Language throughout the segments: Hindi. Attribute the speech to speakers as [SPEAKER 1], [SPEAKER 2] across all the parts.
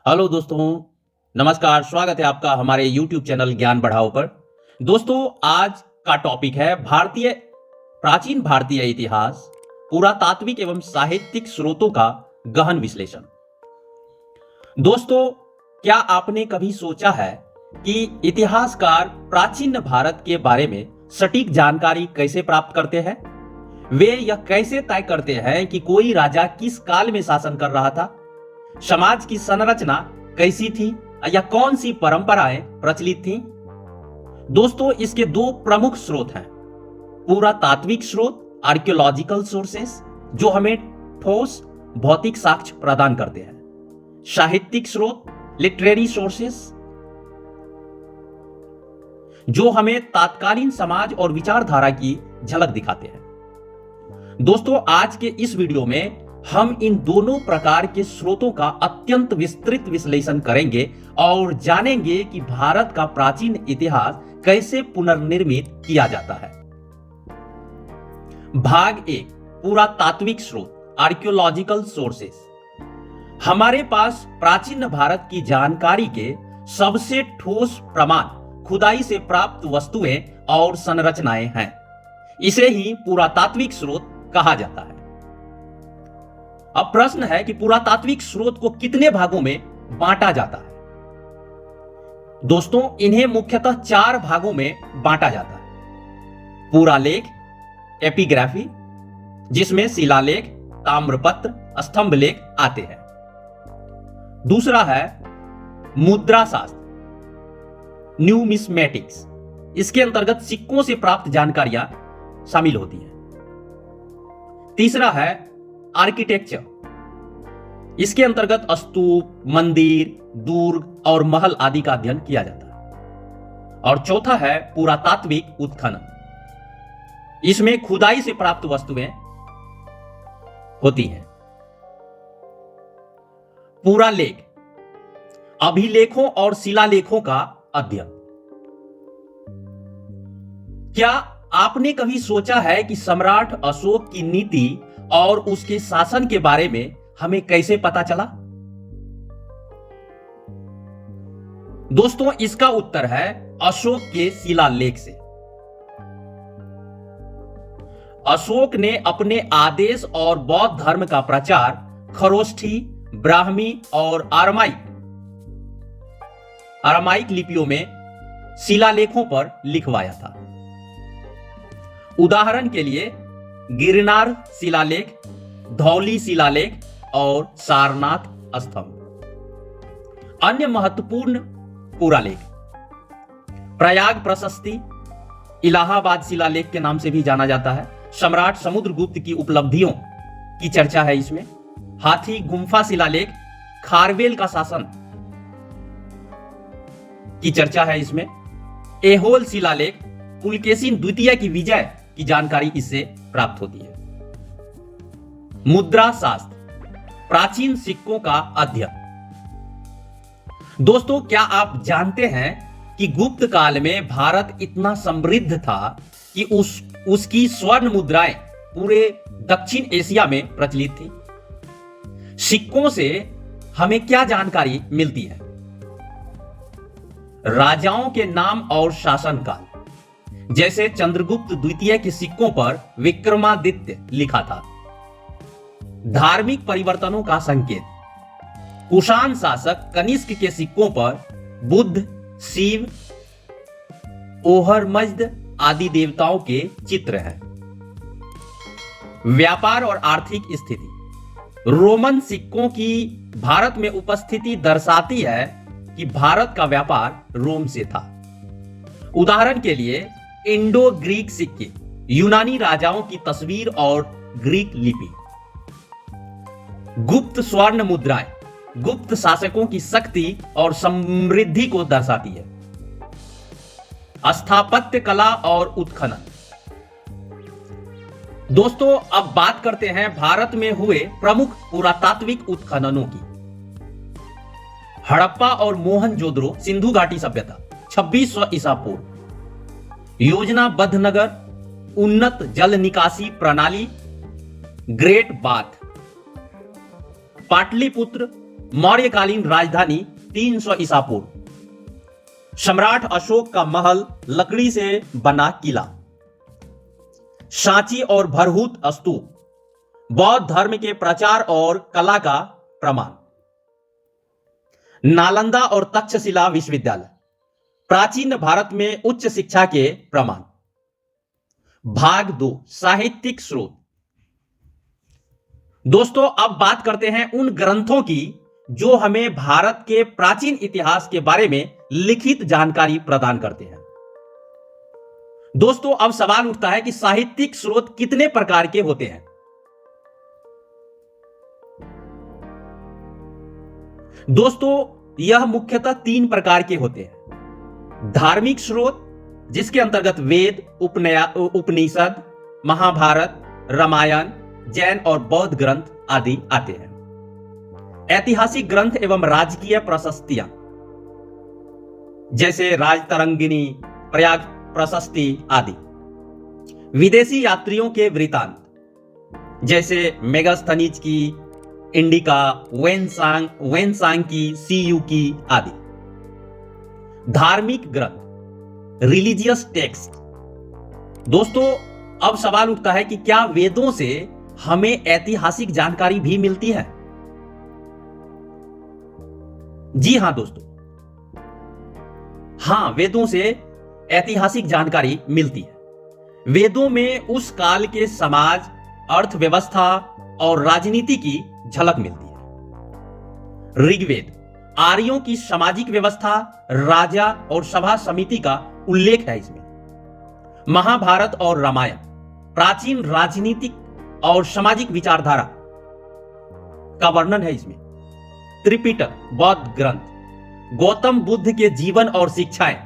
[SPEAKER 1] हेलो दोस्तों, नमस्कार। स्वागत है आपका हमारे YouTube चैनल ज्ञान बढ़ाओ पर। दोस्तों, आज का टॉपिक है प्राचीन भारतीय इतिहास, पुरातात्विक एवं साहित्यिक स्रोतों का गहन विश्लेषण। दोस्तों, क्या आपने कभी सोचा है कि इतिहासकार प्राचीन भारत के बारे में सटीक जानकारी कैसे प्राप्त करते हैं? वे यह कैसे तय करते हैं कि कोई राजा किस काल में शासन कर रहा था, समाज की संरचना कैसी थी या कौन सी परंपराएं प्रचलित थीं? दोस्तों, इसके दो प्रमुख स्रोत हैं। पुरातात्विक स्रोत, आर्कियोलॉजिकल सोर्सेस, जो हमें ठोस भौतिक साक्ष्य प्रदान करते हैं। साहित्यिक स्रोत, लिटरेरी सोर्सेस, जो हमें तत्कालीन समाज और विचारधारा की झलक दिखाते हैं। दोस्तों, आज के इस वीडियो में हम इन दोनों प्रकार के स्रोतों का अत्यंत विस्तृत विश्लेषण करेंगे और जानेंगे कि भारत का प्राचीन इतिहास कैसे पुनर्निर्मित किया जाता है। भाग 1, पुरातात्विक स्रोत, आर्कियोलॉजिकल सोर्सेस। हमारे पास प्राचीन भारत की जानकारी के सबसे ठोस प्रमाण खुदाई से प्राप्त वस्तुएं और संरचनाएं हैं। इसे ही पुरातात्विक स्रोत कहा जाता है। अब प्रश्न है कि पुरातात्विक स्रोत को कितने भागों में बांटा जाता है? दोस्तों, इन्हें मुख्यतः 4 भागों में बांटा जाता है। पुरालेख, एपिग्राफी, जिसमें शिलालेख, ताम्रपत्र, स्तंभ लेख आते हैं। दूसरा है मुद्रा शास्त्र, न्यूमिस्मेटिक्स। इसके अंतर्गत सिक्कों से प्राप्त जानकारियां शामिल होती हैं। तीसरा है आर्किटेक्चर। इसके अंतर्गत स्तूप, मंदिर, दुर्ग और महल आदि का अध्ययन किया जाता है। और चौथा है पुरातात्विक उत्खनन। इसमें खुदाई से प्राप्त वस्तुएं होती हैं। पुरालेख, अभिलेखों और शिलालेखों का अध्ययन। क्या आपने कभी सोचा है कि सम्राट अशोक की नीति और उसके शासन के बारे में हमें कैसे पता चला? दोस्तों, इसका उत्तर है अशोक के शिलालेख से। अशोक ने अपने आदेश और बौद्ध धर्म का प्रचार खरोष्ठी, ब्राह्मी और अरामाइक लिपियों में शिलालेखों पर लिखवाया था। उदाहरण के लिए गिरनार शिलालेख, धौली शिलालेख और सारनाथ स्तंभ। अन्य महत्वपूर्ण पुरालेख प्रयाग प्रशस्ति, इलाहाबाद शिलालेख के नाम से भी जाना जाता है। सम्राट समुद्रगुप्त की उपलब्धियों की चर्चा है इसमें। हाथी गुम्फा शिलालेख, खारवेल का शासन की चर्चा है इसमें। एहोल शिलालेख, पुलकेशिन द्वितीय की विजय की जानकारी इससे प्राप्त होती है। मुद्रा शास्त्र, प्राचीन सिक्कों का अध्ययन। दोस्तों, क्या आप जानते हैं कि गुप्त काल में भारत इतना समृद्ध था कि उसकी स्वर्ण मुद्राएं पूरे दक्षिण एशिया में प्रचलित थी। सिक्कों से हमें क्या जानकारी मिलती है? राजाओं के नाम और शासनकाल, जैसे चंद्रगुप्त द्वितीय के सिक्कों पर विक्रमादित्य लिखा था। धार्मिक परिवर्तनों का संकेत, कुषाण शासक कनिष्क के सिक्कों पर बुद्ध, शिव, ओहरमज्द आदि देवताओं के चित्र हैं। व्यापार और आर्थिक स्थिति, रोमन सिक्कों की भारत में उपस्थिति दर्शाती है कि भारत का व्यापार रोम से था। उदाहरण के लिए इंडो ग्रीक सिक्के, यूनानी राजाओं की तस्वीर और ग्रीक लिपि। गुप्त स्वर्ण मुद्राएं गुप्त शासकों की शक्ति और समृद्धि को दर्शाती है। स्थापत्य कला और उत्खनन। दोस्तों, अब बात करते हैं भारत में हुए प्रमुख पुरातात्विक उत्खननों की। हड़प्पा और मोहनजोदड़ो सिंधु घाटी सभ्यता, 2600 ईसा पूर्व। योजनाबद्ध नगर, उन्नत जल निकासी प्रणाली, ग्रेट बाथ। पाटलिपुत्र मौर्यकालीन राजधानी 300 ईसा पूर्व। सम्राट अशोक का महल लकड़ी से बना किला। सांची और भरहूत स्तूप बौद्ध धर्म के प्रचार और कला का प्रमाण। नालंदा और तक्षशिला विश्वविद्यालय प्राचीन भारत में उच्च शिक्षा के प्रमाण। भाग 2 साहित्यिक स्रोत। दोस्तों अब बात करते हैं उन ग्रंथों की जो हमें भारत के प्राचीन इतिहास के बारे में लिखित जानकारी प्रदान करते हैं। दोस्तों अब सवाल उठता है कि साहित्यिक स्रोत कितने प्रकार के होते हैं। दोस्तों यह मुख्यतः 3 प्रकार के होते हैं। धार्मिक स्रोत जिसके अंतर्गत वेद, उपनिषद, महाभारत, रामायण, जैन और बौद्ध ग्रंथ आदि आते हैं। ऐतिहासिक ग्रंथ एवं राजकीय प्रशस्तियां जैसे राजतरंगिणी, प्रयाग प्रशस्ति आदि। विदेशी यात्रियों के वृत्तांत जैसे मेगास्थनीज की इंडिका, वेनसांग की, सीयू की आदि। धार्मिक ग्रंथ रिलीजियस टेक्स्ट। दोस्तों अब सवाल उठता है कि क्या वेदों से हमें ऐतिहासिक जानकारी भी मिलती है? जी हां दोस्तों, हां वेदों से ऐतिहासिक जानकारी मिलती है। वेदों में उस काल के समाज, अर्थव्यवस्था और राजनीति की झलक मिलती है। ऋग्वेद आर्यों की सामाजिक व्यवस्था, राजा और सभा समिति का उल्लेख है इसमें। महाभारत और रामायण प्राचीन राजनीतिक और सामाजिक विचारधारा का वर्णन है इसमें। त्रिपिटक बौद्ध ग्रंथ गौतम बुद्ध के जीवन और शिक्षाएं।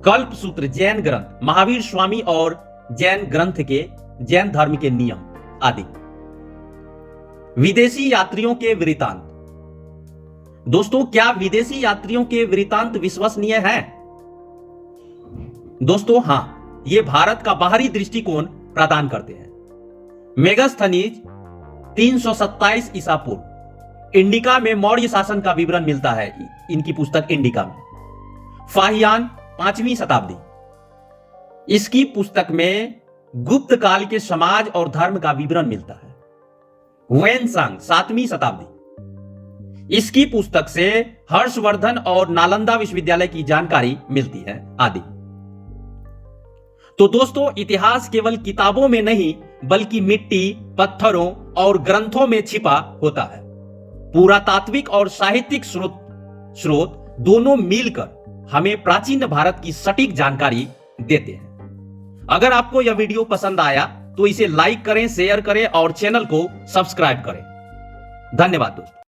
[SPEAKER 1] कल्पसूत्र जैन ग्रंथ महावीर स्वामी और जैन ग्रंथ के जैन धर्म के नियम आदि। विदेशी यात्रियों के वृत्तांत। दोस्तों क्या विदेशी यात्रियों के वृत्तांत विश्वसनीय हैं? दोस्तों हां, ये भारत का बाहरी दृष्टिकोण प्रदान करते हैं। मेगास्थनीज 327 ईसा पूर्व। इंडिका में मौर्य शासन का विवरण मिलता है इनकी पुस्तक इंडिका में। फाहियान 5वीं शताब्दी। इसकी पुस्तक में गुप्त काल के समाज और धर्म का विवरण मिलता है। वेनसांग 7वीं शताब्दी। इसकी पुस्तक से हर्षवर्धन और नालंदा विश्वविद्यालय की जानकारी मिलती है आदि। तो दोस्तों इतिहास केवल किताबों में नहीं बल्कि मिट्टी, पत्थरों और ग्रंथों में छिपा होता है। पुरातात्विक और साहित्यिक स्रोत दोनों मिलकर हमें प्राचीन भारत की सटीक जानकारी देते हैं। अगर आपको यह वीडियो पसंद आया तो इसे लाइक करें, शेयर करें और चैनल को सब्सक्राइब करें। धन्यवाद दोस्तों।